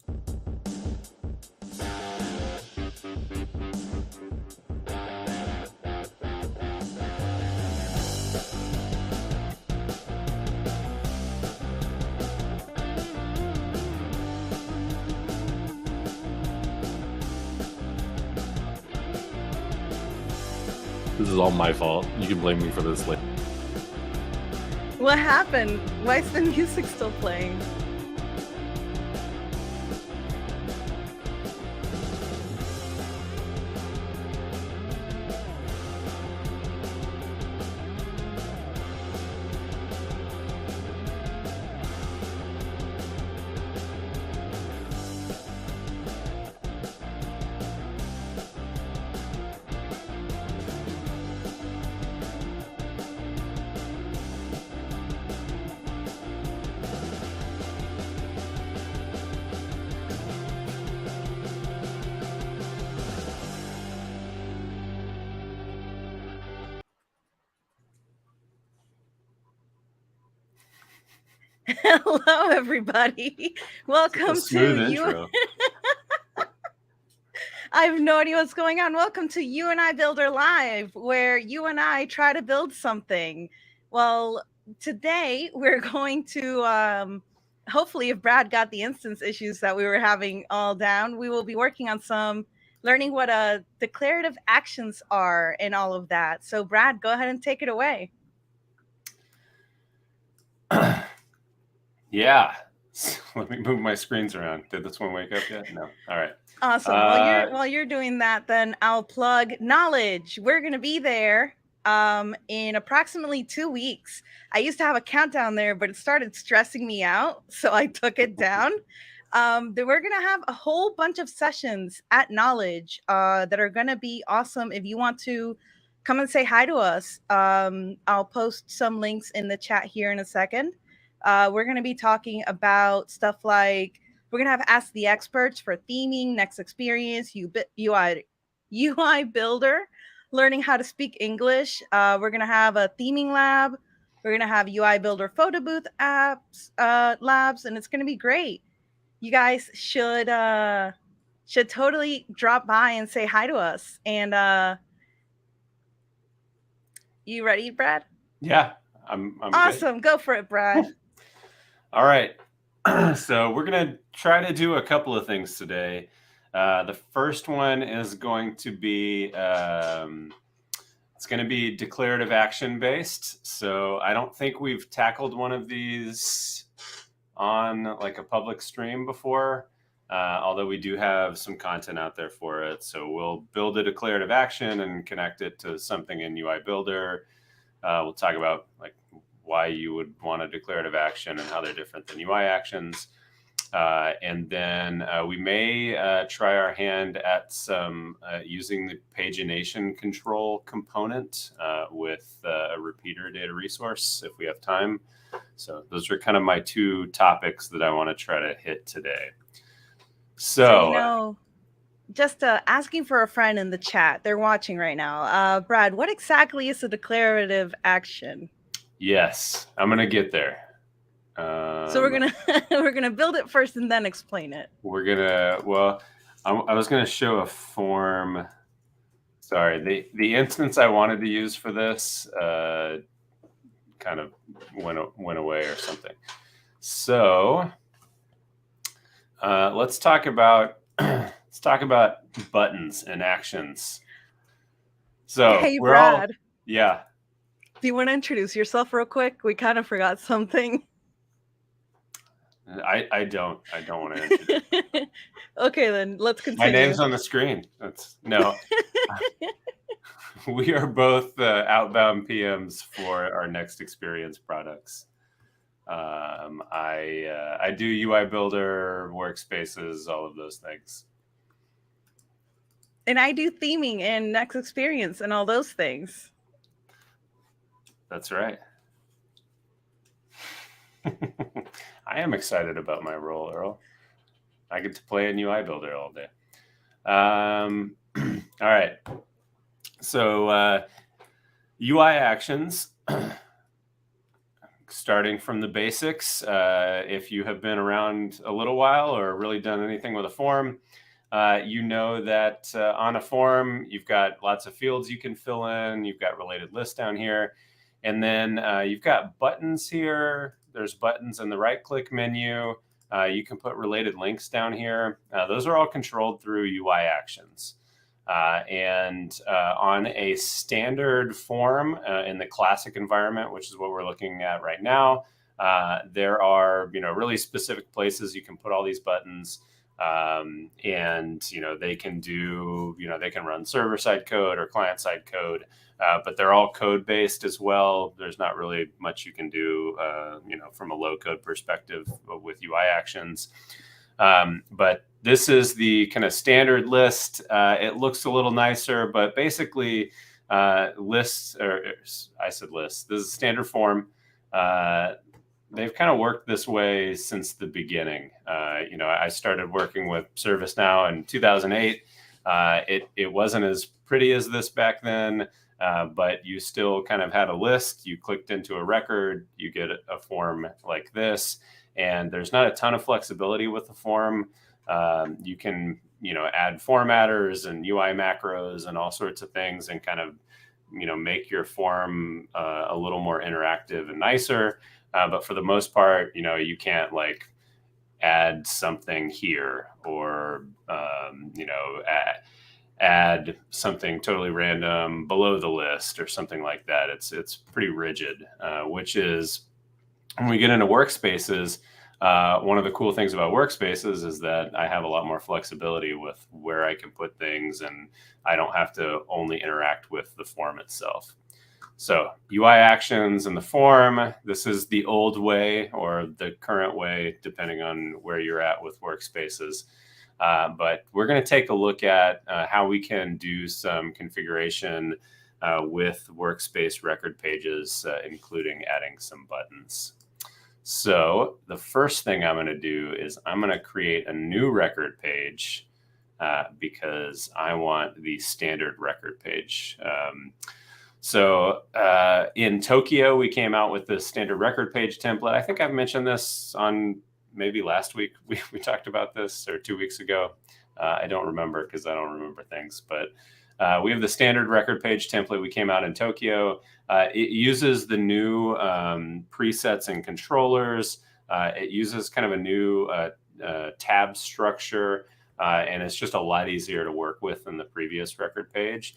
This is all my fault. You can blame me for this later. What happened? Why is the music still playing? Hello, everybody. Welcome Smooth to intro. I have no idea what's going on. Welcome to You and I Builder Live, where you and I try to build something. Well, today we're going to, hopefully, if Brad got the instance issues that we were having all down, we will be working on learning what declarative actions are and all of that. So, Brad, go ahead and take it away. Yeah. Let me move my screens around. Did this one wake up yet? No. All right. Awesome. While you're doing that, then I'll plug Knowledge. We're going to be there in approximately 2 weeks. I used to have a countdown there, but it started stressing me out, so I took it down. Then we're going to have a whole bunch of sessions at Knowledge that are going to be awesome. If you want to come and say hi to us, I'll post some links in the chat here in a second. We're going to be talking about stuff like we're going to have Ask the Experts for theming, next experience, UI builder, learning how to speak English. We're going to have a theming lab. We're going to have UI builder photo booth labs, and it's going to be great. You guys should totally drop by and say hi to us. And you ready, Brad? Yeah, I'm awesome. Good. Go for it, Brad. All right. So we're going to try to do a couple of things today. The first one is going to be, it's going to be declarative action based. So I don't think we've tackled one of these on like a public stream before, although we do have some content out there for it. So we'll build a declarative action and connect it to something in UI Builder. We'll talk about like why you would want a declarative action and how they're different than UI actions. And then we may try our hand at some using the pagination control component with a repeater data resource if we have time. So those are kind of my two topics that I want to try to hit today. So just asking for a friend in the chat. They're watching right now. Brad, what exactly is a declarative action? Yes, I'm going to get there. So we're gonna build it first and then explain it. I was gonna show a form. Sorry, the instance I wanted to use for this kind of went away or something. So let's talk about buttons and actions. So hey, Brad. Yeah. Do you want to introduce yourself real quick? We kind of forgot something. I don't want to introduce. Okay, then let's continue. My name's on the screen. We are both outbound PMs for our next experience products. I do UI Builder, workspaces, all of those things. And I do theming and next experience and all those things. That's right. I am excited about my role, Earl. I get to play in UI Builder all day. All right. So UI actions starting from the basics. If you have been around a little while or really done anything with a form, you know that on a form, you've got lots of fields you can fill in. You've got related lists down here. And then you've got buttons here. There's buttons in the right-click menu. You can put related links down here. Those are all controlled through UI actions. And on a standard form in the classic environment, which is what we're looking at right now, there are really specific places you can put all these buttons. And they can do they can run server-side code or client-side code, but they're all code-based as well. There's not really much you can do from a low-code perspective with UI actions. But this is the kind of standard list. It looks a little nicer, but basically lists, or I said lists, this is standard form. They've kind of worked this way since the beginning. I started working with ServiceNow in 2008. It wasn't as pretty as this back then, but you still kind of had a list. You clicked into a record, you get a form like this, and there's not a ton of flexibility with the form. You can add formatters and UI macros and all sorts of things, and kind of make your form a little more interactive and nicer. But for the most part, you can't add something here or add something totally random below the list or something like that. It's pretty rigid, which is when we get into workspaces. One of the cool things about workspaces is that I have a lot more flexibility with where I can put things, and I don't have to only interact with the form itself. So UI actions in the form, this is the old way or the current way, depending on where you're at with workspaces. But we're going to take a look at how we can do some configuration with workspace record pages, including adding some buttons. So the first thing I'm going to do is I'm going to create a new record page because I want the standard record page. So in Tokyo, we came out with the standard record page template. I think I've mentioned this on maybe last week. We talked about this, or 2 weeks ago. I don't remember because I don't remember things. But we have the standard record page template. We came out in Tokyo. It uses the new presets and controllers. It uses kind of a new tab structure. And it's just a lot easier to work with than the previous record page.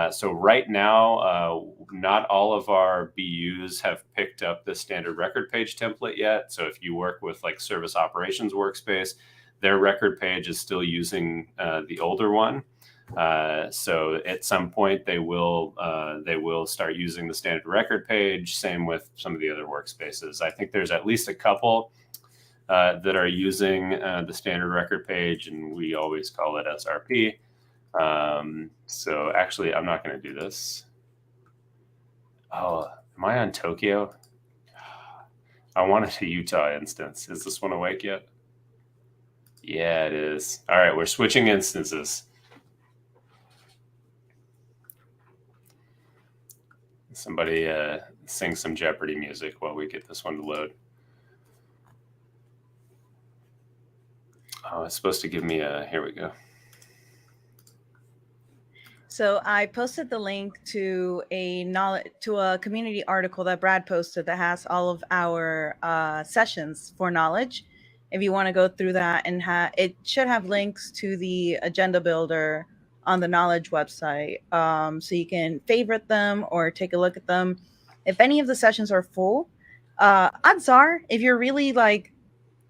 So right now, not all of our BUs have picked up the standard record page template yet. So if you work with Service Operations Workspace, their record page is still using the older one. So at some point they will start using the standard record page. Same with some of the other workspaces. I think there's at least a couple that are using the standard record page, and we always call it SRP. So actually, I'm not going to do this. Oh, am I on Tokyo? I wanted a Utah instance. Is this one awake yet? Yeah, it is. All right, we're switching instances. Somebody sing some Jeopardy music while we get this one to load. Oh, it's supposed to give me a, here we go. So I posted the link to a community article that Brad posted that has all of our sessions for knowledge. If you want to go through that, and it should have links to the agenda builder on the knowledge website, so you can favorite them or take a look at them. If any of the sessions are full, odds are, if you're really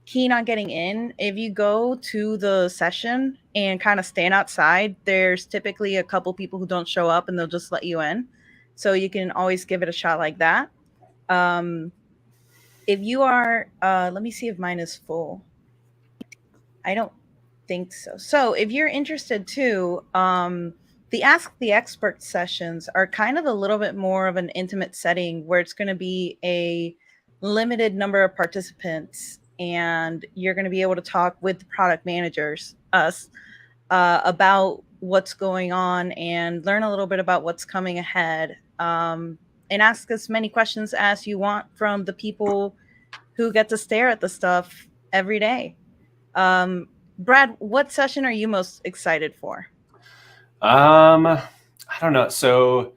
keen on getting in, if you go to the session and kind of stand outside, there's typically a couple people who don't show up and they'll just let you in. So you can always give it a shot like that. If you are, let me see if mine is full. I don't think so. So if you're interested too, the Ask the Expert sessions are kind of a little bit more of an intimate setting where it's going to be a limited number of participants, and you're going to be able to talk with the product managers, us, about what's going on and learn a little bit about what's coming ahead. and ask as many questions as you want from the people who get to stare at the stuff every day. Brad, what session are you most excited for? I don't know. So,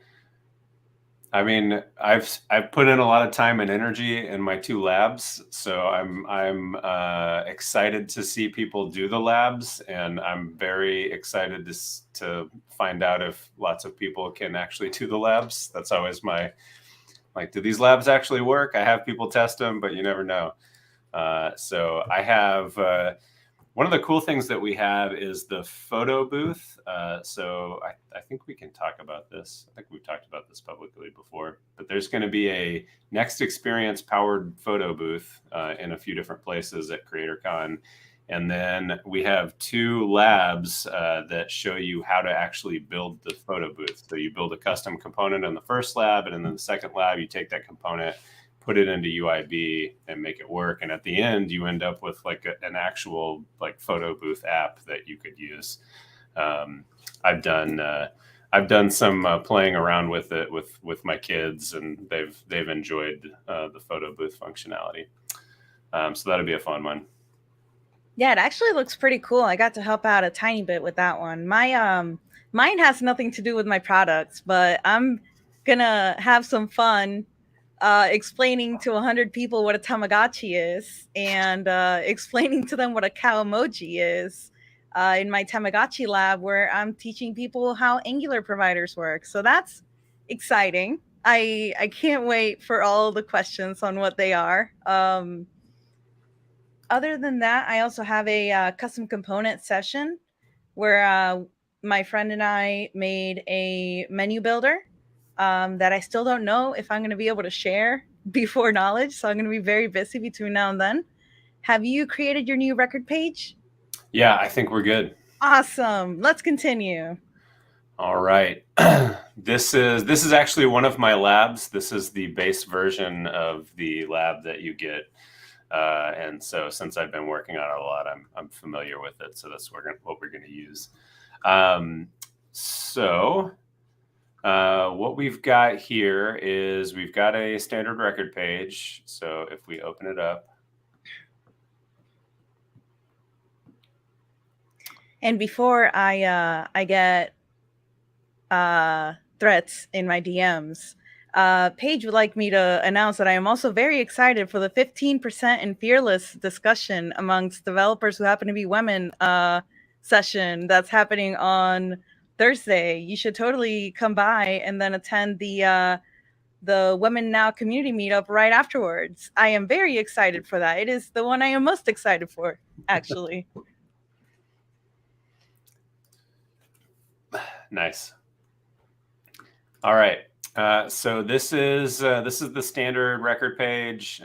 I mean, I've put in a lot of time and energy in my 2 labs, so I'm excited to see people do the labs, and I'm very excited to find out if lots of people can actually do the labs. That's always my, like, do these labs actually work? I have people test them, but you never know. So I have one of the cool things that we have is the photo booth. So I think we can talk about this. I think we've talked about this publicly before, but there's going to be a Next Experience powered photo booth in a few different places at CreatorCon. And then we have 2 labs that show you how to actually build the photo booth. So you build a custom component in the first lab, and then in the second lab, you take that component, put it into UIB and make it work. And at the end, you end up with like an actual like photo booth app that you could use. I've done some playing around with it with my kids, and they've enjoyed the photo booth functionality. So that'll be a fun one. Yeah, it actually looks pretty cool. I got to help out a tiny bit with that one. Mine has nothing to do with my products, but I'm gonna have some fun explaining to 100 people what a Tamagotchi is, and explaining to them what a cow emoji is in my Tamagotchi lab, where I'm teaching people how Angular providers work. So that's exciting. I can't wait for all the questions on what they are. Other than that, I also have a custom component session where my friend and I made a menu builder that I still don't know if I'm going to be able to share before Knowledge. So I'm going to be very busy between now and then. Have you created your new record page? Yeah, I think we're good. Awesome. Let's continue. All right. This is actually one of my labs. This is the base version of the lab that you get. And so since I've been working on it a lot, I'm familiar with it. So that's what we're going to use. What we've got here is we've got a standard record page. So if we open it up. And before I get threats in my DMs, Paige would like me to announce that I am also very excited for the 15% and fearless discussion amongst developers who happen to be women session that's happening on Thursday. You should totally come by and then attend the Women Now community meetup right afterwards. I am very excited for that. It is the one I am most excited for, actually. Nice. All right. So this is the standard record page.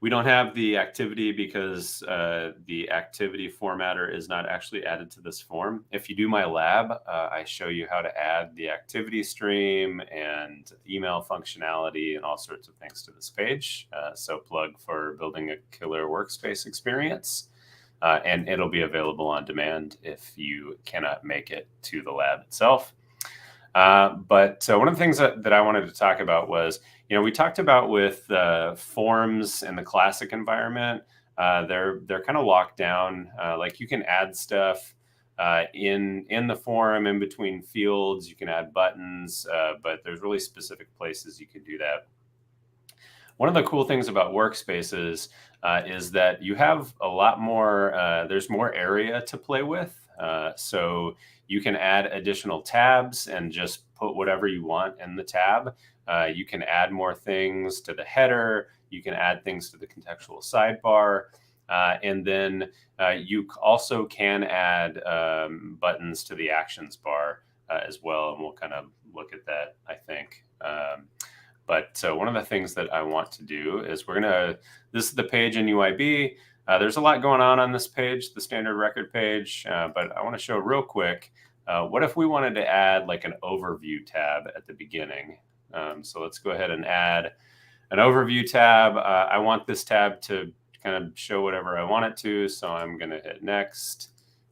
We don't have the activity because the activity formatter is not actually added to this form. If you do my lab, I show you how to add the activity stream and email functionality and all sorts of things to this page. So plug for building a killer workspace experience. And it'll be available on demand if you cannot make it to the lab itself. But one of the things that I wanted to talk about was, we talked about with forms in the classic environment, they're kind of locked down. Like you can add stuff in the form in between fields. You can add buttons, but there's really specific places you can do that. One of the cool things about workspaces is that you have a lot more, there's more area to play with. So you can add additional tabs and just put whatever you want in the tab. You can add more things to the header. You can add things to the contextual sidebar. And then you also can add buttons to the actions bar as well. And we'll kind of look at that, I think. But one of the things that I want to do is this is the page in UIB. There's a lot going on this page, the standard record page, but I want to show real quick, what if we wanted to add like an overview tab at the beginning? So let's go ahead and add an overview tab. I want this tab to kind of show whatever I want it to, so I'm going to hit next.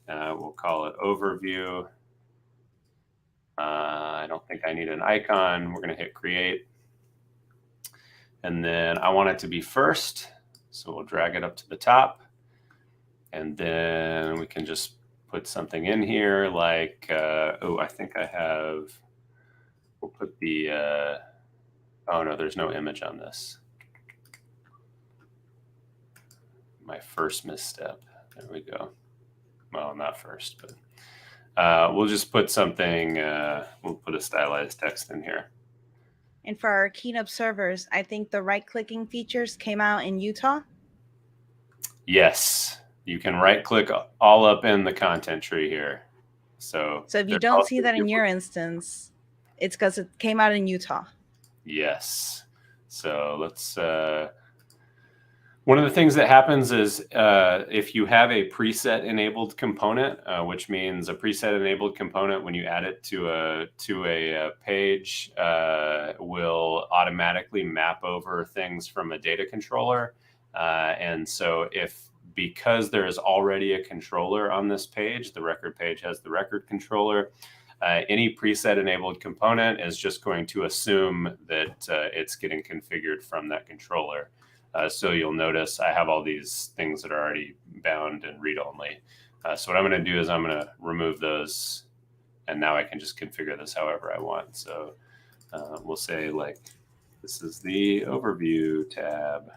We'll call it overview. I don't think I need an icon. We're going to hit create. And then I want it to be first. So we'll drag it up to the top. And then we can just put something in here like, I think I have, we'll put the, oh no, there's no image on this. My first misstep. There we go. Well, not first, but we'll just put something, we'll put a stylized text in here. And for our keen observers, I think the right-clicking features came out in Utah. Yes, you can right-click all up in the content tree here. So if you don't see that in your instance, it's because it came out in Utah. Yes. So let's, one of the things that happens is if you have a preset enabled component, which means a preset enabled component, when you add it to a page, will automatically map over things from a data controller. And so because there is already a controller on this page, the record page has the record controller, any preset enabled component is just going to assume that it's getting configured from that controller. So you'll notice I have all these things that are already bound and read-only. So what I'm going to do is I'm going to remove those, and now I can just configure this however I want. So we'll say like, this is the overview tab.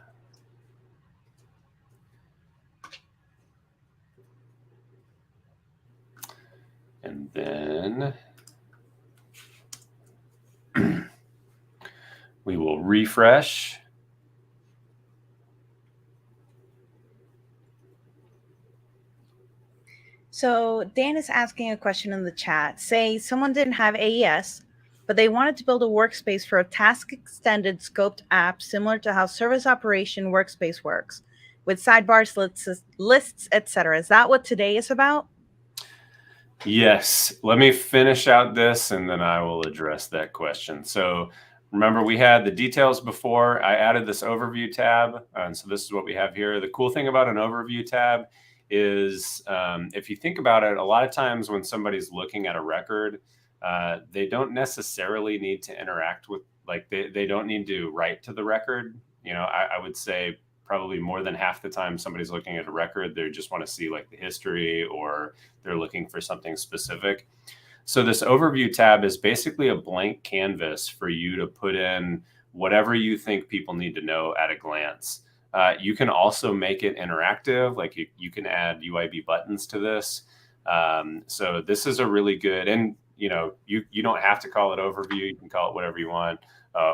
And then we will refresh. So Dan is asking a question in the chat. Say someone didn't have AES, but they wanted to build a workspace for a task extended scoped app similar to how service operation workspace works, with sidebars, lists, etc. Is that what today is about? Yes. Let me finish out this and then I will address that question. So remember, we had the details before. I added this overview tab. And so this is what we have here. The cool thing about an overview tab is if you think about it, a lot of times when somebody's looking at a record, they don't necessarily need to interact with, like they don't need to write to the record. You know, I would say probably more than half the time somebody's looking at a record, they just want to see like the history or they're looking for something specific. So this overview tab is basically a blank canvas for you to put in whatever you think people need to know at a glance. You can also make it interactive, like you can add UIB buttons to this. So this is a really good, and you know, you don't have to call it overview, you can call it whatever you want.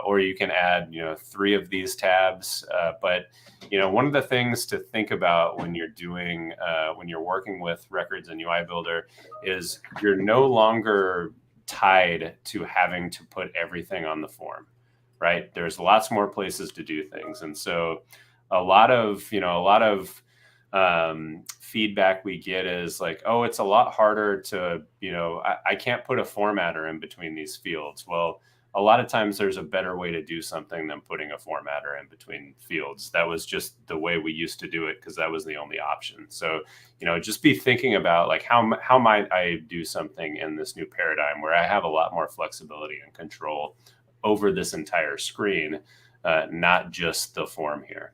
Or you can add, 3 of these tabs. But, one of the things to think about when you're doing, when you're working with records and UI Builder is you're no longer tied to having to put everything on the form, right? There's lots more places to do things. And so a lot of feedback we get is like, oh, it's a lot harder to, I can't put a formatter in between these fields. Well, a lot of times there's a better way to do something than putting a formatter in between fields. That was just the way we used to do it because that was the only option. So, just be thinking about like how might I do something in this new paradigm where I have a lot more flexibility and control over this entire screen, not just the form here.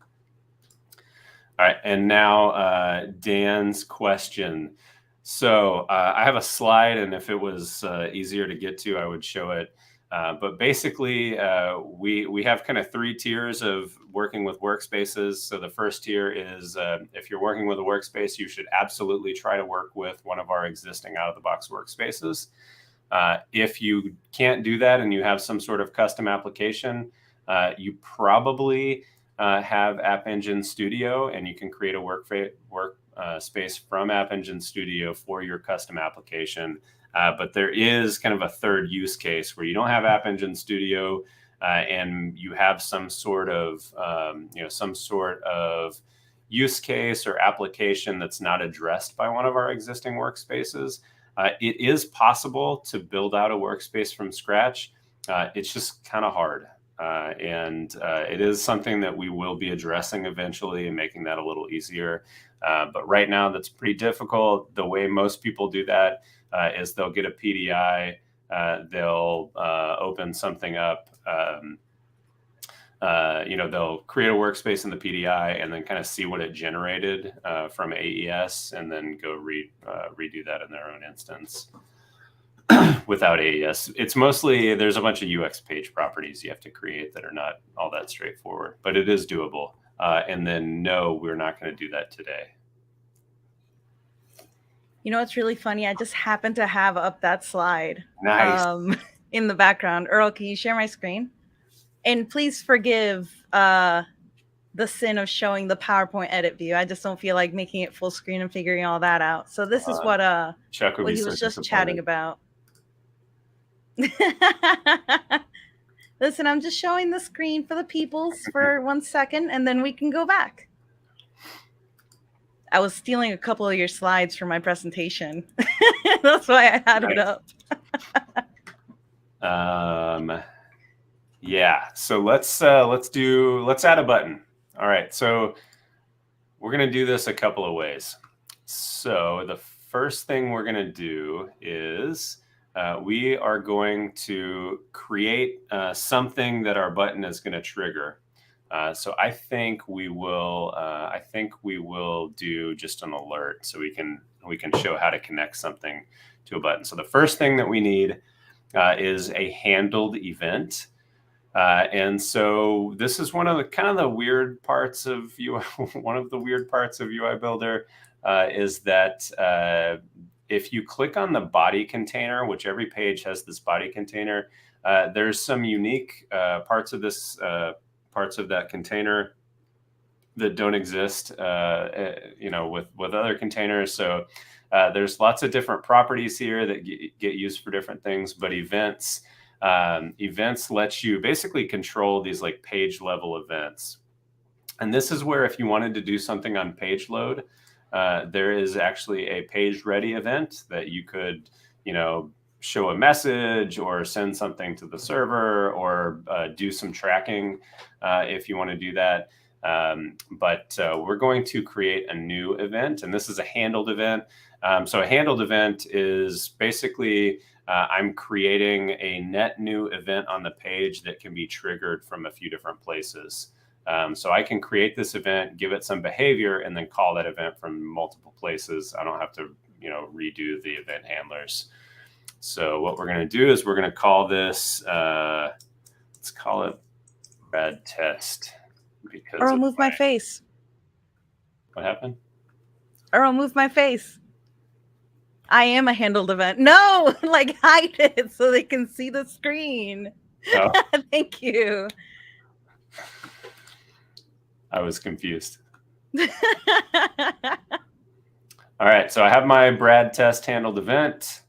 All right, and now Dan's question. So I have a slide, and if it was easier to get to, I would show it. But basically, we have kind of 3 tiers of working with workspaces. So the first tier is if you're working with a workspace, you should absolutely try to work with one of our existing out-of-the-box workspaces. If you can't do that and you have some sort of custom application, you probably have App Engine Studio, and you can create a workspace from App Engine Studio for your custom application. But there is kind of a third use case where you don't have App Engine Studio and you have some sort of use case or application that's not addressed by one of our existing workspaces. It is possible to build out a workspace from scratch. It's just kind of hard. And it is something that we will be addressing eventually and making that a little easier. But right now, that's pretty difficult. The way most people do that is they'll get a PDI, they'll open something up they'll create a workspace in the PDI and then kind of see what it generated from AES, and then go redo that in their own instance without AES. It's mostly, there's a bunch of UX page properties you have to create that are not all that straightforward, but it is doable. And then no, we're not going to do that today. You know what's really funny? I just happened to have up that slide. Nice. In the background. Earl, can you share my screen? And please forgive the sin of showing the PowerPoint edit view. I just don't feel like making it full screen and figuring all that out. So this is what he was just chatting about. Listen, I'm just showing the screen for the peoples for 1 second, and then we can go back. I was stealing a couple of your slides for my presentation. That's why I had it up. Yeah, so let's add a button. All right, so we're gonna do this a couple of ways. So the first thing we're gonna do is we are going to create something that our button is gonna trigger. So I think we will do just an alert, so we can show how to connect something to a button. So the first thing that we need is a handled event. And so this is one of the kind of the weird parts of UI. One of the weird parts of UI Builder is that if you click on the body container, which every page has this body container, there's some unique parts of that container that don't exist, with other containers. So there's lots of different properties here that get used for different things, but events let you basically control these like page level events. And this is where, if you wanted to do something on page load, there is actually a page ready event that you could, show a message or send something to the server, or do some tracking if you want to do that. But we're going to create a new event, and this is a handled event. So a handled event is basically I'm creating a net new event on the page that can be triggered from a few different places. So I can create this event, give it some behavior, and then call that event from multiple places. I don't have to, redo the event handlers. So what we're going to do is we're going to call this, let's call it Brad test. Earl, move my face. What happened? Earl, move my face. I am a handled event. No, like hide it so they can see the screen. Oh. Thank you. I was confused. All right, so I have my Brad test handled event.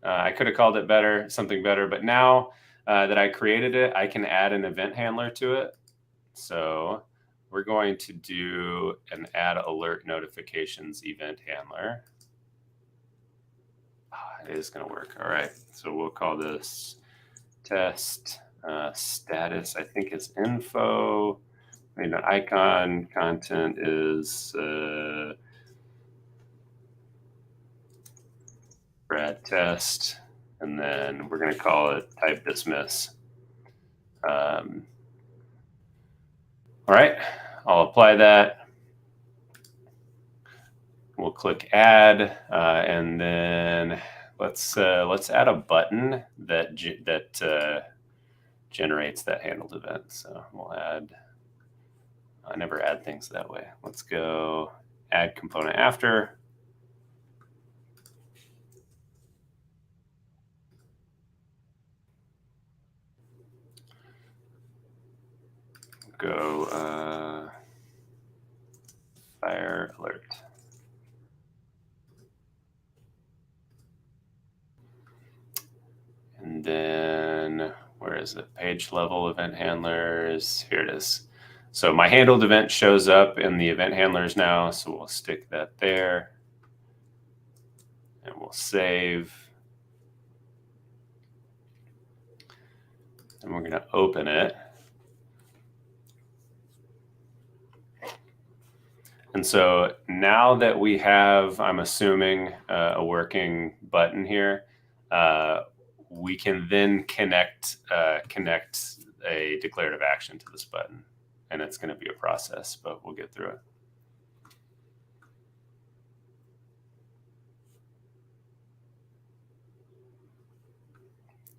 I could have called it something better, but now that I created it, I can add an event handler to it. So we're going to do an add alert notifications event handler. It is going to work. All right, so we'll call this test status. I think it's info. An icon content is Brad test, and then we're going to call it type dismiss. All right, I'll apply that. We'll click add, and then let's add a button that generates that handled event. So we'll add. I never add things that way. Let's go add component after. Go fire alert. And then where is it? Page level event handlers. Here it is. So my handled event shows up in the event handlers now. So we'll stick that there. And we'll save. And we're going to open it. And so now that we have, I'm assuming, a working button here, we can then connect a declarative action to this button, and it's going to be a process, but we'll get through it.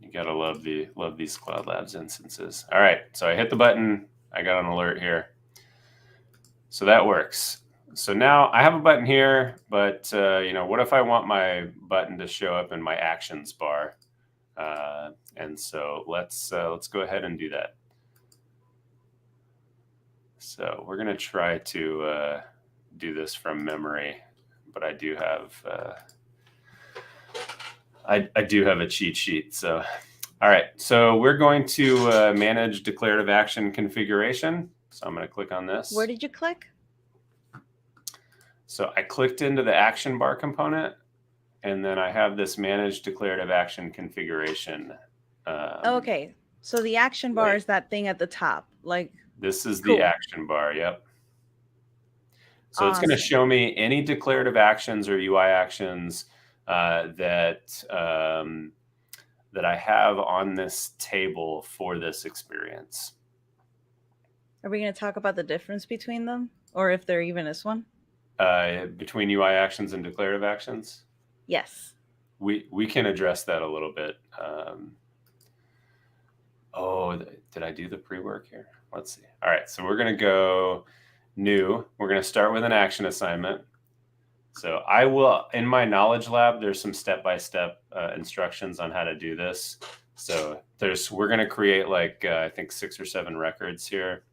You gotta love these Cloud Labs instances. All right, so I hit the button. I got an alert here. So that works. So now I have a button here, but what if I want my button to show up in my actions bar? And so let's go ahead and do that. So we're gonna try to do this from memory, but I do have I do have a cheat sheet. So, all right. So we're going to manage declarative action configuration. So I'm going to click on this. Where did you click? So I clicked into the action bar component, and then I have this manage declarative action configuration. Okay. So the action bar is that thing at the top. Like this is the action bar. Yep. So it's going to show me any declarative actions or UI actions that I have on this table for this experience. Are we going to talk about the difference between them, or if there even is one? Between UI actions and declarative actions? Yes. We can address that a little bit. Did I do the pre-work here? Let's see. All right, so we're going to go new. We're going to start with an action assignment. So I will, in my knowledge lab, there's some step-by-step instructions on how to do this. So we're going to create like, I think 6 or 7 records here.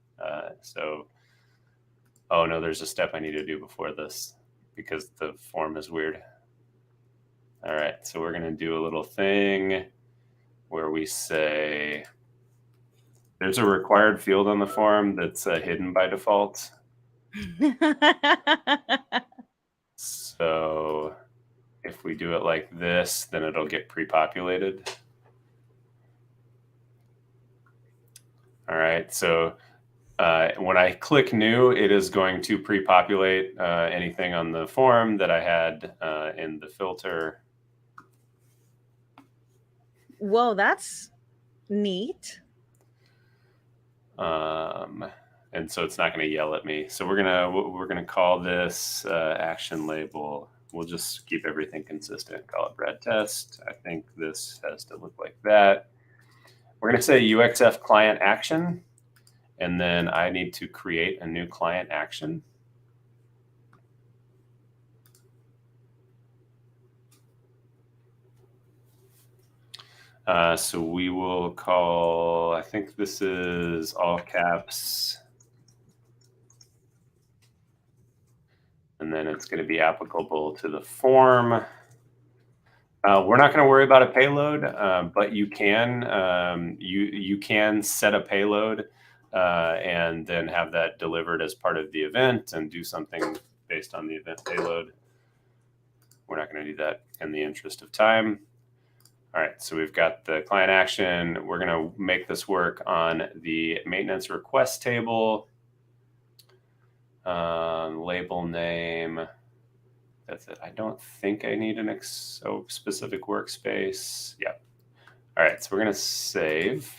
Oh no, there's a step I need to do before this because the form is weird. All right, so we're going to do a little thing where we say, there's a required field on the form that's hidden by default. So if we do it like this, then it'll get pre-populated. All right, so when I click new, it is going to pre-populate anything on the form that I had in the filter. Whoa, that's neat. And so it's not going to yell at me. So we're gonna call this action label. We'll just keep everything consistent. Call it Brad test. I think this has to look like that. We're going to say UXF client action, and then I need to create a new client action. So we will call, I think this is all caps. And then it's going to be applicable to the form. We're not going to worry about a payload, but you can you can set a payload and then have that delivered as part of the event and do something based on the event payload. We're not going to do that in the interest of time. All right, so we've got the client action. We're going to make this work on the maintenance request table. Label name. That's it. I don't think I need an specific workspace. Yeah. All right, so we're going to save.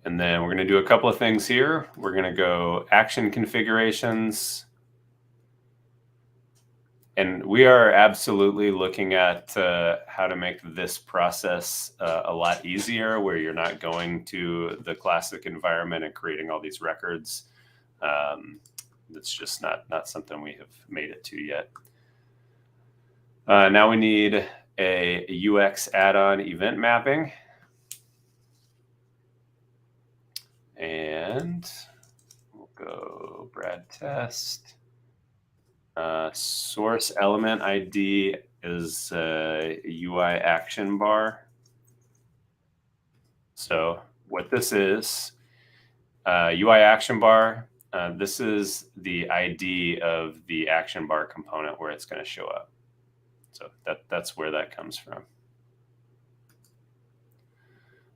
And then we're going to do a couple of things here. We're going to go action configurations. And we are absolutely looking at how to make this process a lot easier, where you're not going to the classic environment and creating all these records. That's just not something we have made it to yet. Now we need a UX add-on event mapping. And we'll go Brad test. Source element ID is a UI action bar. So what this is, UI action bar, this is the ID of the action bar component where it's going to show up. So that's where that comes from.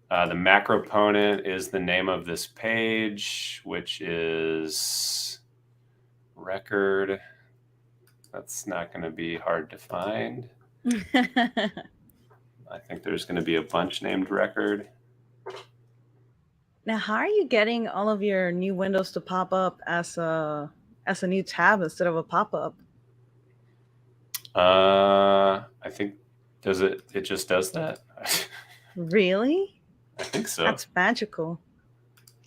The macro component is the name of this page, which is record. That's not going to be hard to find. I think there's going to be a bunch named record. Now, how are you getting all of your new windows to pop up as a new tab instead of a pop-up? I think it just does that. Really? I think so. That's magical.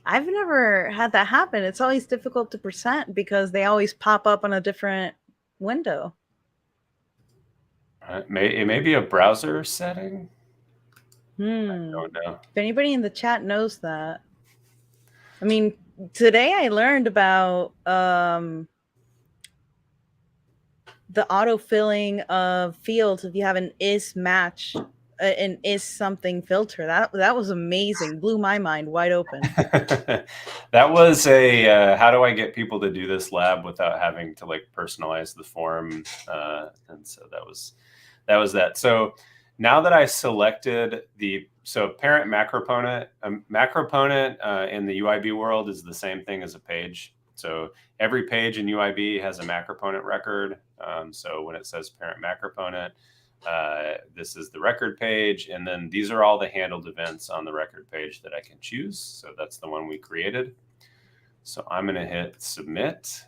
I've never had that happen. It's always difficult to present because they always pop up on a different window. It may be a browser setting. I don't know. If anybody in the chat knows that. I mean, today I learned about the auto-filling of fields if you have an is match, an is something filter. That was amazing. Blew my mind wide open. That was a how do I get people to do this lab without having to like personalize the form, and so that was that. So now that I selected parent macroponent, macroponent in the UIB world is the same thing as a page. So every page in UIB has a macroponent record. So when it says parent macroponent, this is the record page, and then these are all the handled events on the record page that I can choose. So that's the one we created. So I'm going to hit submit.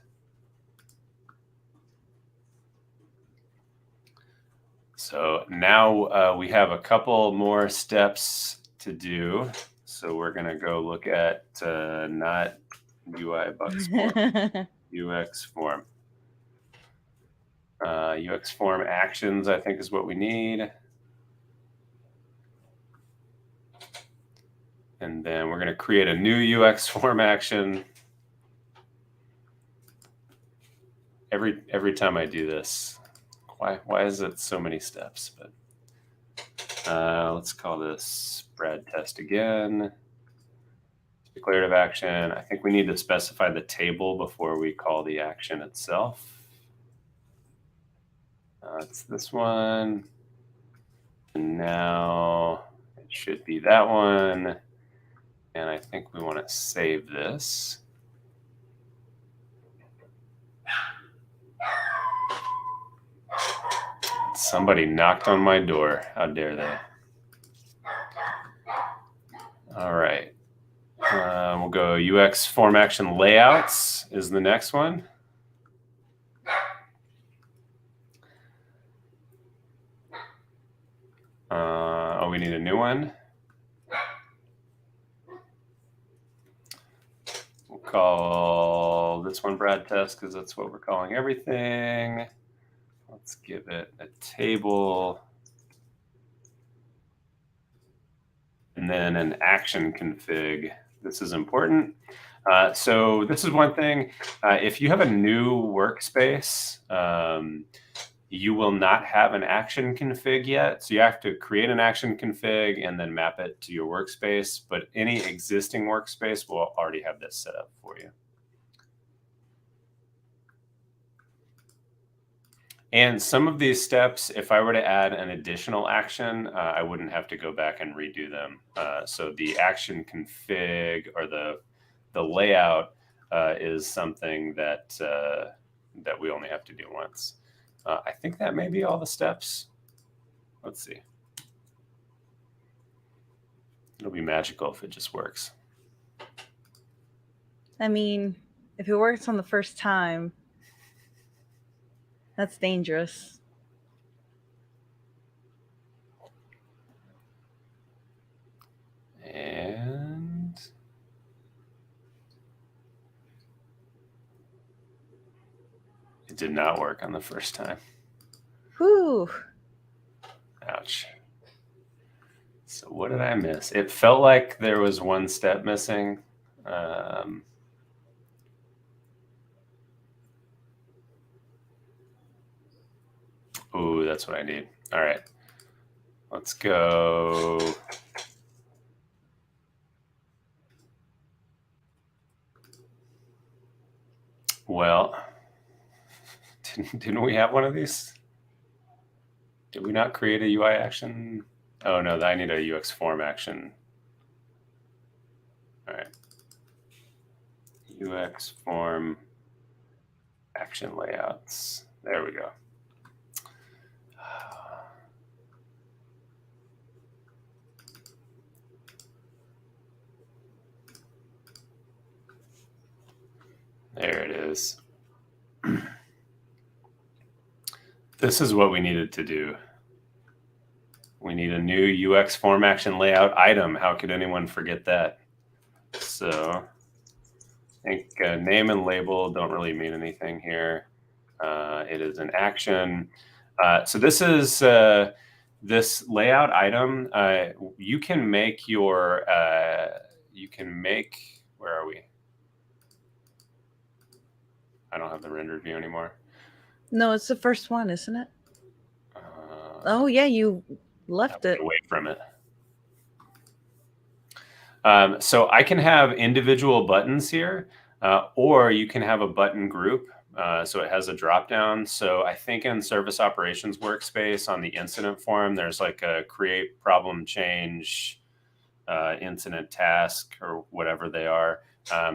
So now we have a couple more steps to do. So we're going to go look at not UI bugs form, UX form. UX form actions, I think, is what we need. And then we're going to create a new UX form action. Every time I do this, why is it so many steps? But let's call this Brad test again. Declarative action. I think we need to specify the table before we call the action itself. It's this one. And now it should be that one. And I think we want to save this. Somebody knocked on my door. How dare they? All right. We'll go UX form action layouts is the next one. We need a new one. We'll call this one Brad test because that's what we're calling everything. Let's give it a table. And then an action config. This is important. So this is one thing. If you have a new workspace, you will not have an action config yet. So you have to create an action config and then map it to your workspace. But any existing workspace will already have this set up for you. And some of these steps, if I were to add an additional action, I wouldn't have to go back and redo them. So the action config or the layout is something that that we only have to do once. I think that may be all the steps. Let's see. It'll be magical if it just works. I mean, if it works on the first time, that's dangerous. And it did not work on the first time. Whew. Ouch. So what did I miss? It felt like there was one step missing. Ooh, that's what I need. All right. Let's go. Well, didn't we have one of these? Did we not create a UI action? Oh, no, I need a UX form action. All right. UX form action layouts. There we go. There it is. This is what we needed to do. We need a new UX form action layout item. How could anyone forget that? So I think name and label don't really mean anything here. It is an action. So this is this layout item. You can make your, where are we? I don't have the rendered view anymore. No, it's the first one, isn't it? Oh yeah, you left it away from it. So I can have individual buttons here, or you can have a button group. So it has a drop down. So I think in service operations workspace on the incident form, there's like a create problem change incident task or whatever they are.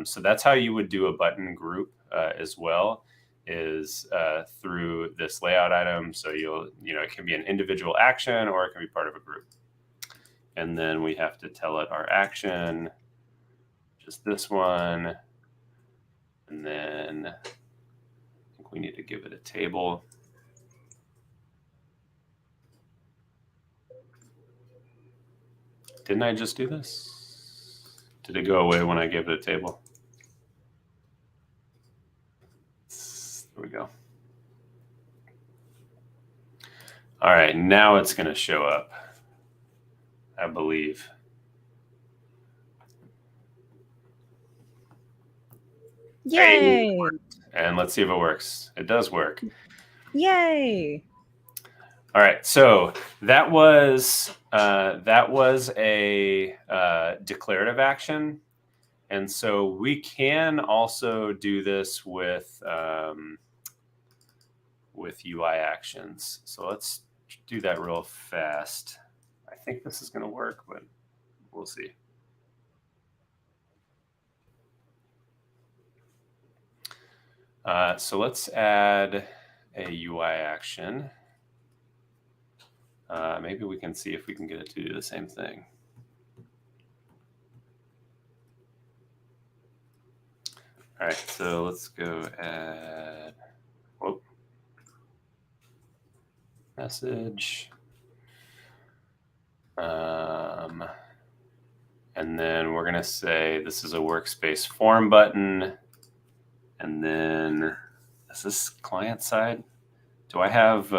So that's how you would do a button group as well, is through this layout item. So it can be an individual action or it can be part of a group. And then we have to tell it our action, just this one. And then I think we need to give it a table. Didn't I just do this? Did it go away when I gave it a table? There we go. All right, now it's going to show up, I believe. Yay! And let's see if it works. It does work. Yay! All right, so that was a declarative action, and so we can also do this with UI actions. So let's do that real fast. I think this is going to work, but we'll see. So let's add a UI action. Maybe we can see if we can get it to do the same thing. All right, so let's go add message. And then we're going to say this is a workspace form button. And then is this client side? Do I have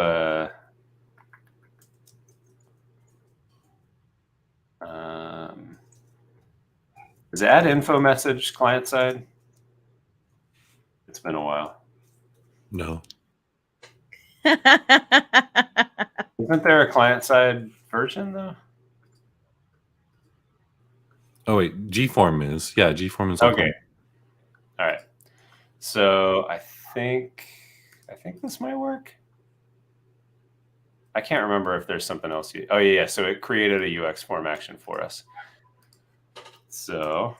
is add info message client side? It's been a while. No. Isn't there a client side version though? Oh wait, G-form is. Yeah, G-form is okay. All right. So I think this might work. I can't remember if there's something else. Oh yeah, so it created a UX form action for us. So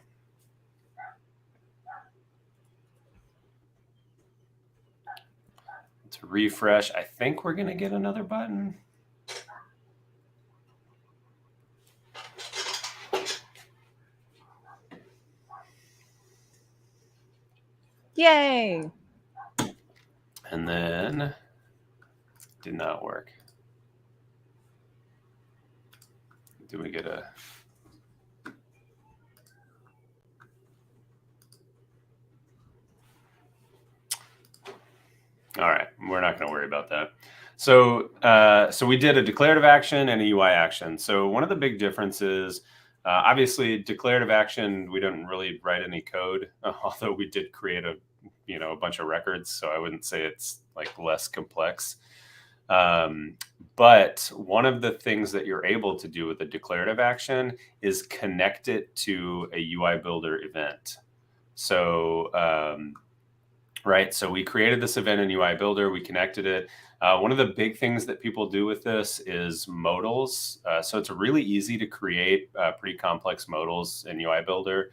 to refresh, I think we're gonna get another button. Yay! And then did not work. Do we get a all right, we're not going to worry about that. So we did a declarative action and a UI action. So one of the big differences, obviously, declarative action, we didn't really write any code, although we did create a bunch of records. So I wouldn't say it's like less complex. But one of the things that you're able to do with a declarative action is connect it to a UI builder event. So right, so we created this event in UI builder, we connected it. One of the big things that people do with this is modals. So it's really easy to create pretty complex modals in UI builder.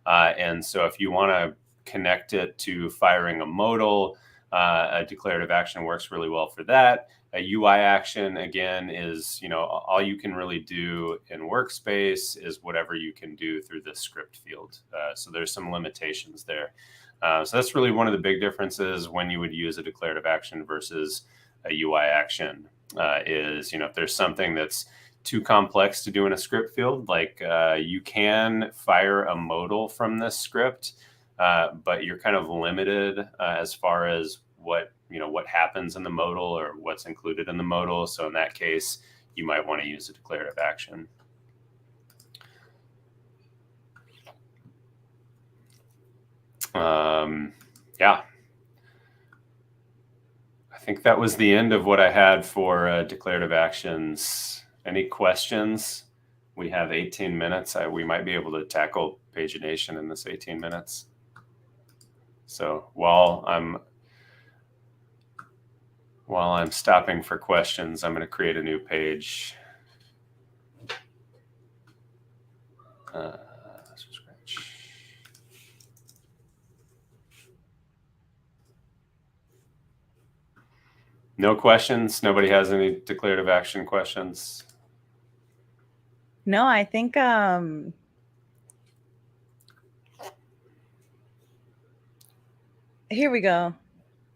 And so if you want to connect it to firing a modal, a declarative action works really well for that. A UI action, again, is, all you can really do in Workspace is whatever you can do through the script field. So there's some limitations there. So that's really one of the big differences when you would use a declarative action versus a UI action. Is, if there's something that's too complex to do in a script field, like you can fire a modal from this script, but you're kind of limited as far as what happens in the modal or what's included in the modal. So in that case, you might want to use a declarative action. Yeah. I think that was the end of what I had for declarative actions. Any questions? We have 18 minutes. We might be able to tackle pagination in this 18 minutes. So while I'm stopping for questions, I'm going to create a new page. No questions? Nobody has any declarative action questions? No, I think here we go.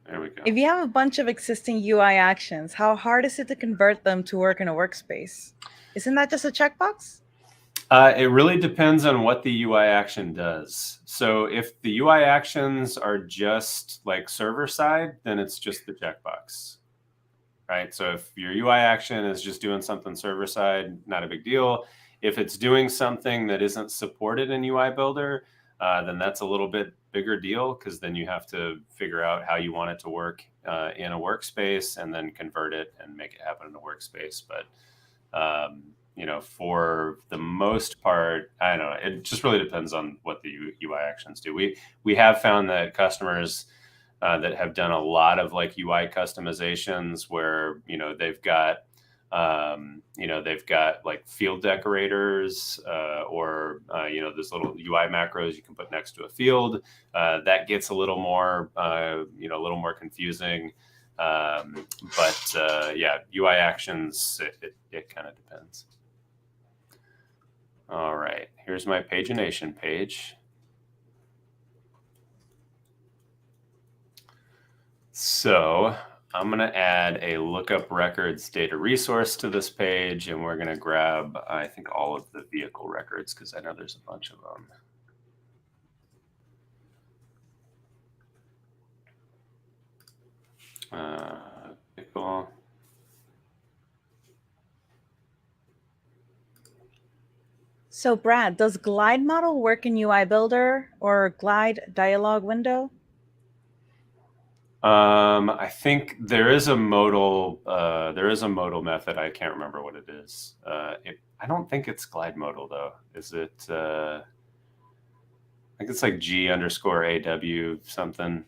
There we go. If you have a bunch of existing UI actions, how hard is it to convert them to work in a workspace? Isn't that just a checkbox? It really depends on what the UI action does. So if the UI actions are just like server side, then it's just the checkbox, right? So if your UI action is just doing something server side, not a big deal. If it's doing something that isn't supported in UI Builder, then that's a little bit bigger deal, because then you have to figure out how you want it to work in a workspace and then convert it and make it happen in a workspace. But for the most part, I don't know. It just really depends on what the UI actions do. We have found that customers that have done a lot of like UI customizations where they've got like field decorators or there's little UI macros you can put next to a field. That gets a little more confusing. Yeah, UI actions, it kind of depends. All right, here's my pagination page. So I'm going to add a lookup records data resource to this page, and we're going to grab, I think, all of the vehicle records, because I know there's a bunch of them. Vehicle. So Brad, does glide model work in UI Builder or glide dialog window? I think there is a modal. Method. I can't remember what it is. I don't think it's glide modal though. Is it? I think it's like G_AW something.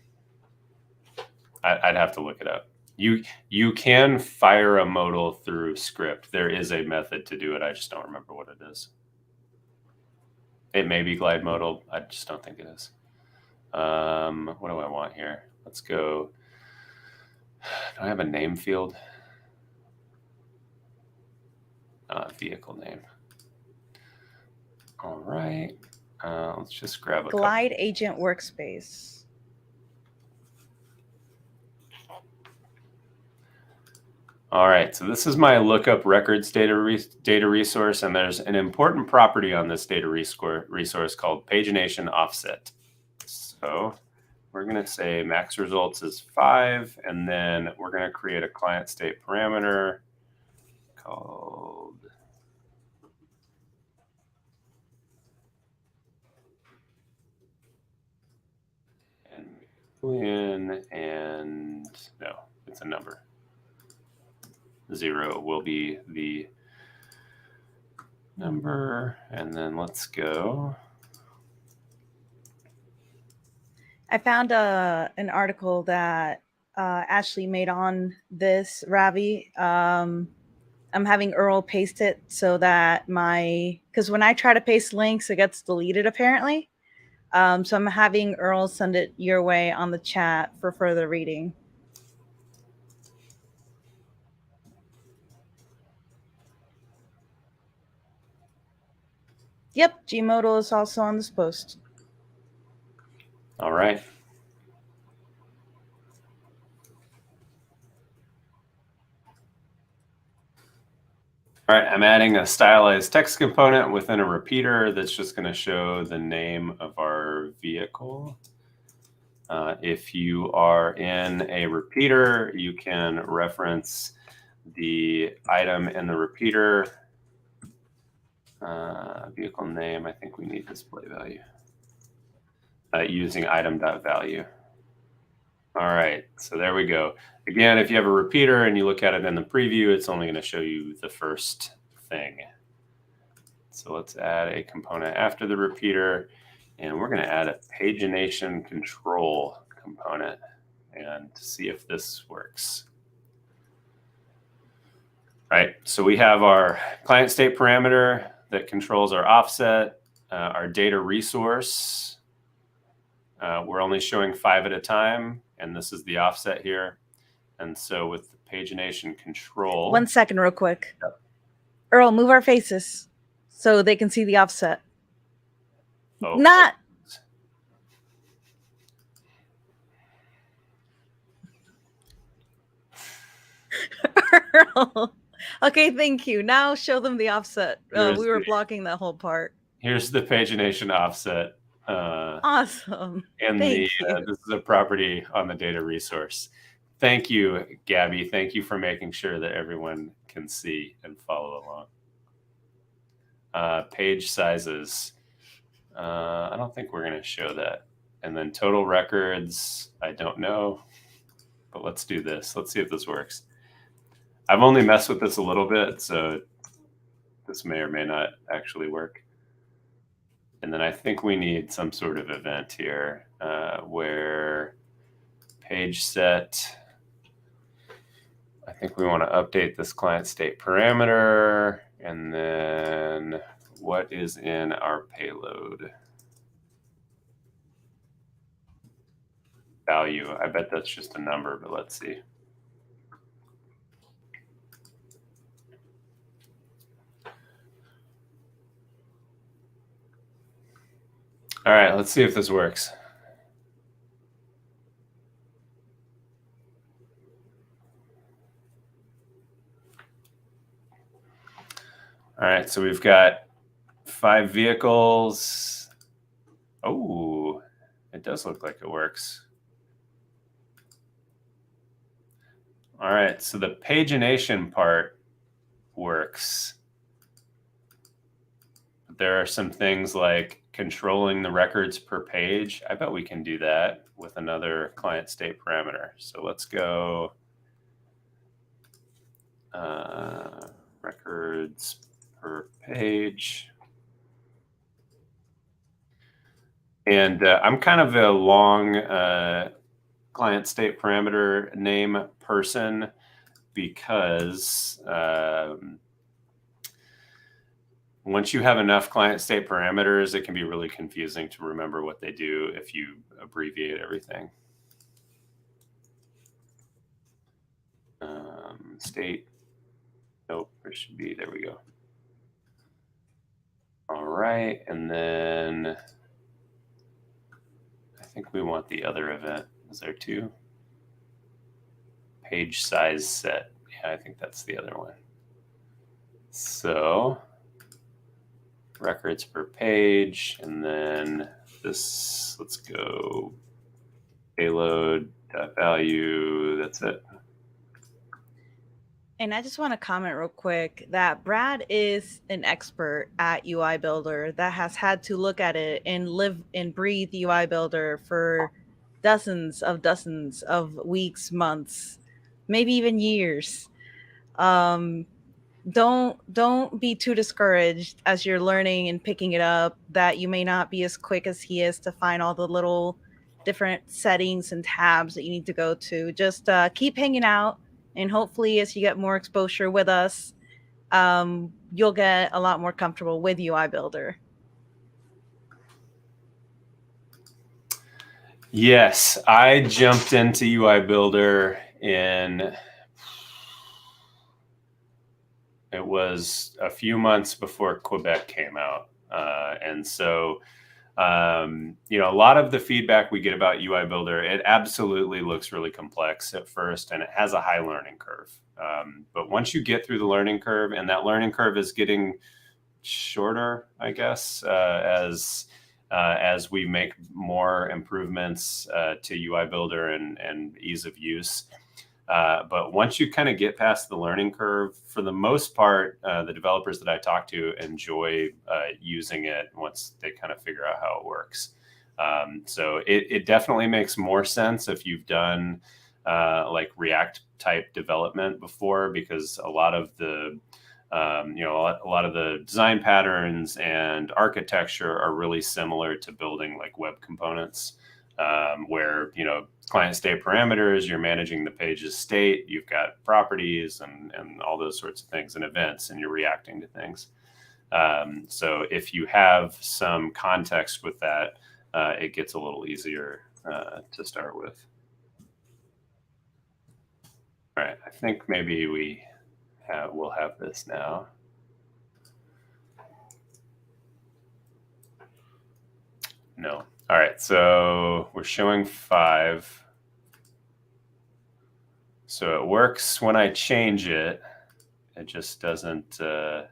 I'd have to look it up. You can fire a modal through script. There is a method to do it. I just don't remember what it is. It may be glide modal. I just don't think it is. What do I want here? Let's go. Do I have a name field? Vehicle name. All right. Let's just grab a glide agent workspace. All right, so this is my lookup records data resource, and there's an important property on this data resource called pagination offset. So we're going to say max results is 5, and then we're going to create a client state parameter called and no, it's a number. 0 will be the number, and then let's go. I found an article that Ashley made on this, Ravi. I'm having Earl paste it so that because when I try to paste links, it gets deleted apparently. So I'm having Earl send it your way on the chat for further reading. Yep, Gmodal is also on this post. All right. All right, I'm adding a stylized text component within a repeater that's just going to show the name of our vehicle. If you are in a repeater, you can reference the item in the repeater. Vehicle name, I think we need display value. Using item.value. All right, so there we go. Again, if you have a repeater and you look at it in the preview, it's only going to show you the first thing. So let's add a component after the repeater, and we're going to add a pagination control component and see if this works. All right, so we have our client state parameter that controls our offset, our data resource. We're only showing 5 at a time, and this is the offset here. And so with the pagination control. 1 second real quick. Yep. Earl, move our faces so they can see the offset. Oh, Not. Earl. Okay, thank you. Now show them the offset. We were blocking that whole part. Here's the pagination offset. Awesome. And thank you. This is a property on the data resource. Thank you, Gabby. Thank you for making sure that everyone can see and follow along. Page sizes. I don't think we're going to show that. And then total records, I don't know. But let's do this. Let's see if this works. I've only messed with this a little bit, so this may or may not actually work. And then I think we need some sort of event here where page set, I think we want to update this client state parameter, and then what is in our payload value. I bet that's just a number, but let's see. All right, let's see if this works. All right, so we've got 5 vehicles. Oh, it does look like it works. All right, so the pagination part works. But there are some things like controlling the records per page. I bet we can do that with another client state parameter. So let's go records per page. And I'm kind of a long client state parameter name person because once you have enough client state parameters, it can be really confusing to remember what they do if you abbreviate everything. State, nope, there should be, there we go. All right, and then I think we want the other event. Is there 2? Page size set. Yeah, I think that's the other one. So records per page, and then this, let's go payload value. That's it. And I just want to comment real quick that Brad is an expert at UI Builder that has had to look at it and live and breathe UI Builder for dozens of weeks, months, maybe even years. Don't be too discouraged as you're learning and picking it up that you may not be as quick as he is to find all the little different settings and tabs that you need to go to. Just keep hanging out. And hopefully, as you get more exposure with us, you'll get a lot more comfortable with UI Builder. Yes, I jumped into UI Builder in, it was a few months before Quebec came out. And so You know, a lot of the feedback we get about UI Builder, it absolutely looks really complex at first, and it has a high learning curve. But once you get through the learning curve, and that learning curve is getting shorter, I guess, as we make more improvements to UI Builder and ease of use. But once you kind of get past the learning curve, for the most part, the developers that I talk to enjoy using it once they kind of figure out how it works. So it definitely makes more sense if you've done like React type development before, because a lot of the you know, a lot of the design patterns and architecture are really similar to building like web components, where, you know, client state parameters, you're managing the page's state, you've got properties and all those sorts of things and events, and you're reacting to things. So if you have some context with that, it gets a little easier to start with. All right, I think maybe we'll have this now. No. All right, so we're showing 5. So it works when I change it. It just doesn't. All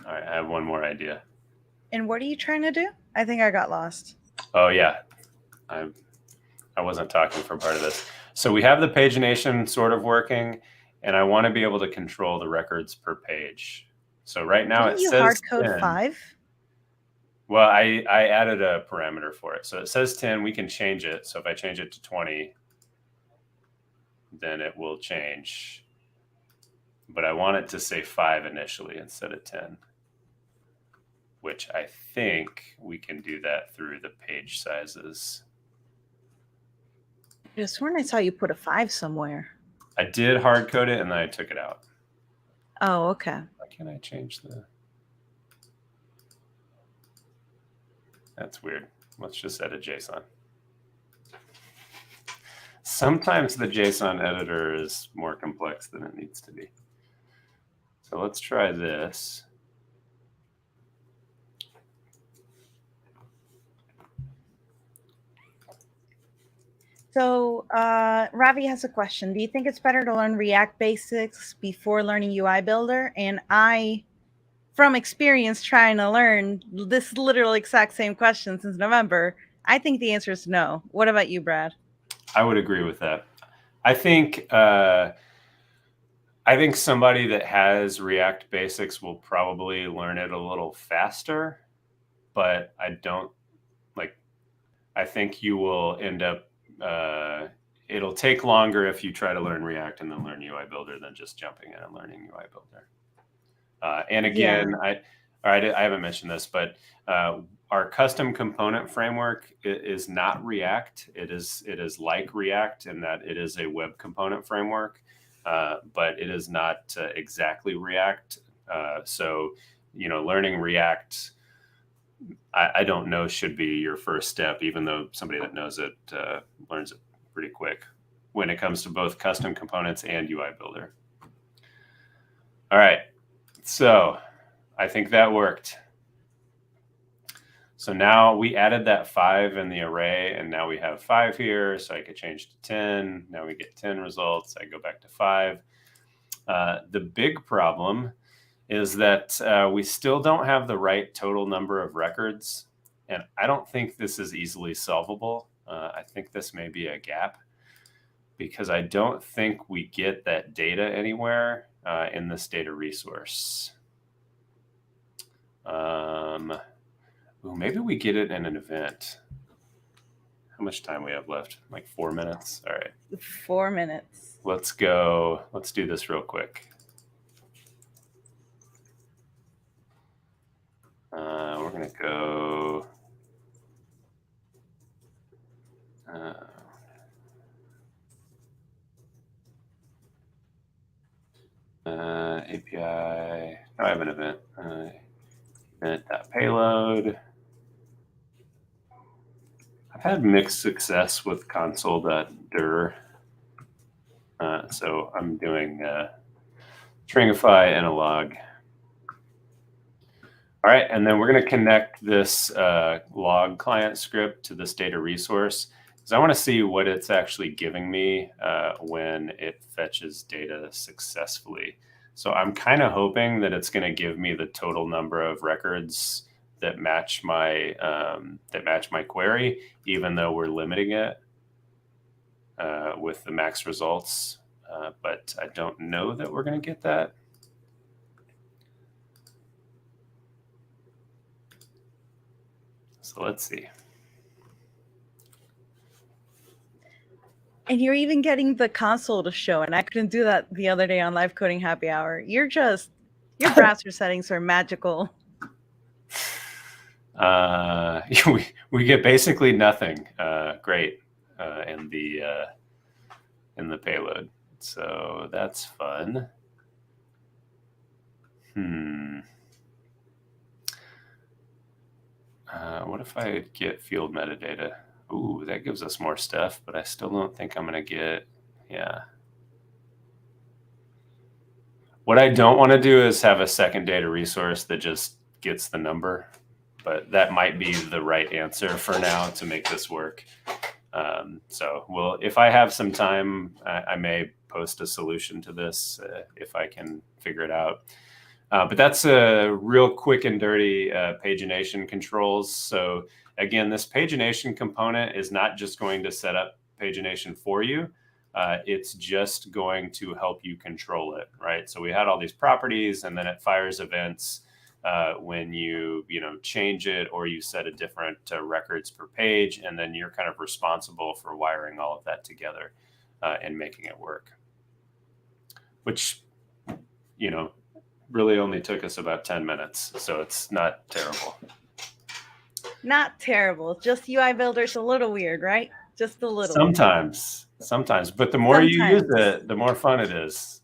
right, I have one more idea. And what are you trying to do? I think I got lost. Oh yeah, I wasn't talking for part of this. So we have the pagination sort of working, and I want to be able to control the records per page. So right now Didn't it you says hard code 10. 5? Well, I added a parameter for it. So it says 10, we can change it. So if I change it to 20, then it will change. But I want it to say 5 initially instead of 10, which I think we can do that through the page sizes. I just sworn I saw you put a 5 somewhere. I did hard code it and then I took it out. Oh, okay. Why can't I change the... That's weird. Let's just edit JSON. Sometimes the JSON editor is more complex than it needs to be. So let's try this. So Ravi has a question. Do you think it's better to learn React basics before learning UI Builder? And I, from experience trying to learn this literal exact same question since November, I think the answer is no. What about you, Brad? I would agree with that. I think somebody that has React basics will probably learn it a little faster, but I think you will end up, it'll take longer if you try to learn React and then learn UI Builder than just jumping in and learning UI Builder. And again, yeah. I haven't mentioned this, but our custom component framework is not React. It is like React in that it is a web component framework, but it is not exactly React. So, you know, learning React, I don't know, should be your first step, even though somebody that knows it learns it pretty quick when it comes to both custom components and UI Builder. All right, so I think that worked. So now we added that 5 in the array, and now we have 5 here, so I could change to 10. Now we get 10 results. I go back to 5. The big problem is that we still don't have the right total number of records, and I don't think this is easily solvable. I think this may be a gap because I don't think we get that data anywhere in this data resource. Maybe we get it in an event. How much time we have left? Like 4 minutes? All right. 4 minutes. Let's go. Let's do this real quick. We're going to go. API. Oh, I have an event. Event.payload. I've had mixed success with console.dir. So I'm doing Stringify and a log. All right, and then we're going to connect this log client script to this data resource because I want to see what it's actually giving me when it fetches data successfully. So I'm kind of hoping that it's going to give me the total number of records that match my query, even though we're limiting it with the max results. But I don't know that we're going to get that. So let's see. And you're even getting the console to show, and I couldn't do that the other day on Live Coding Happy Hour. Your browser settings are magical. We get basically nothing. Great in the payload. So that's fun. What if I get field metadata? Ooh, that gives us more stuff, but I still don't think I'm going to get, yeah. What I don't want to do is have a second data resource that just gets the number, but that might be the right answer for now to make this work. So if I have some time, I may post a solution to this if I can figure it out. But that's a real quick and dirty pagination controls. So again, this pagination component is not just going to set up pagination for you. It's just going to help you control it, right? So we had all these properties, and then it fires events when you change it or you set a different records per page, and then you're kind of responsible for wiring all of that together and making it work. Which, really only took us about 10 minutes, so it's not terrible. Not terrible. Just UI Builder's a little weird, right? Just a little. Sometimes. But the more you use it, the more fun it is.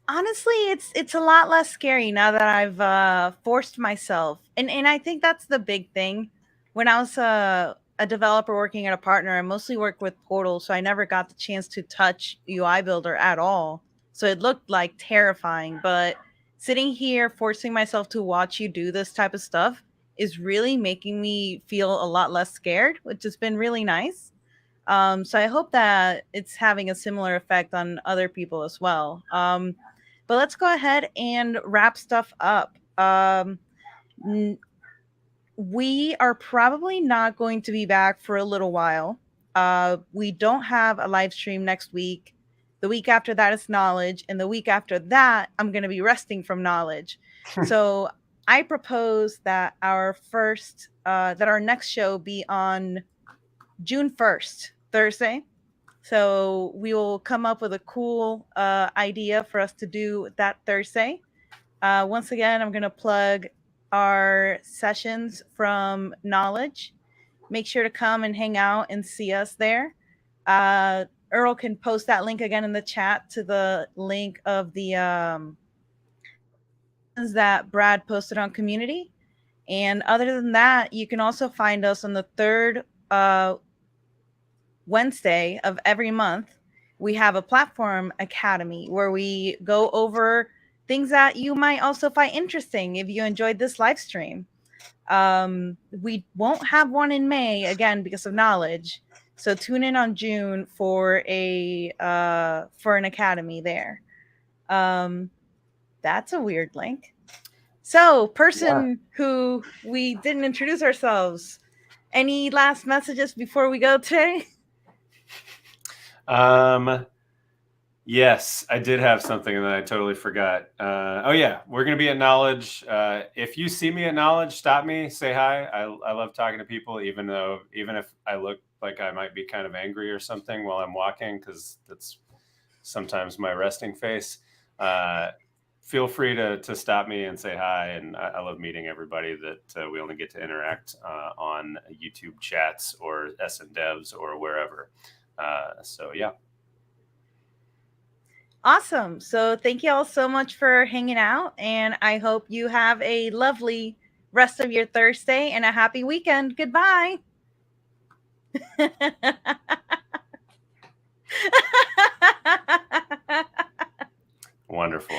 Honestly, it's a lot less scary now that I've forced myself. And I think that's the big thing. When I was a developer working at a partner, I mostly worked with Portal, so I never got the chance to touch UI Builder at all. So it looked like terrifying, but sitting here forcing myself to watch you do this type of stuff is really making me feel a lot less scared, which has been really nice. So I hope that it's having a similar effect on other people as well. But let's go ahead and wrap stuff up. We are probably not going to be back for a little while. We don't have a live stream next week. The week after that is Knowledge. And the week after that, I'm going to be resting from Knowledge. So I propose that our next show be on June 1st, Thursday. So we will come up with a cool idea for us to do that Thursday. Once again, I'm going to plug our sessions from Knowledge. Make sure to come and hang out and see us there. Earl can post that link again in the chat to the link of the that Brad posted on community. And other than that, you can also find us on the third Wednesday of every month. We have a platform academy where we go over things that you might also find interesting if you enjoyed this live stream. We won't have one in May again because of Knowledge. So tune in on June for an academy there. That's a weird link. So who we didn't introduce ourselves. Any last messages before we go today? Yes, I did have something that I totally forgot. Oh yeah, we're going to be at Knowledge. If you see me at Knowledge, stop me, say hi. I love talking to people, even if I look like I might be kind of angry or something while I'm walking, because that's sometimes my resting face. Feel free to stop me and say hi. And I love meeting everybody that we only get to interact on YouTube chats or SN Devs or wherever. So yeah. Awesome. So thank you all so much for hanging out, and I hope you have a lovely rest of your Thursday and a happy weekend. Goodbye. Wonderful.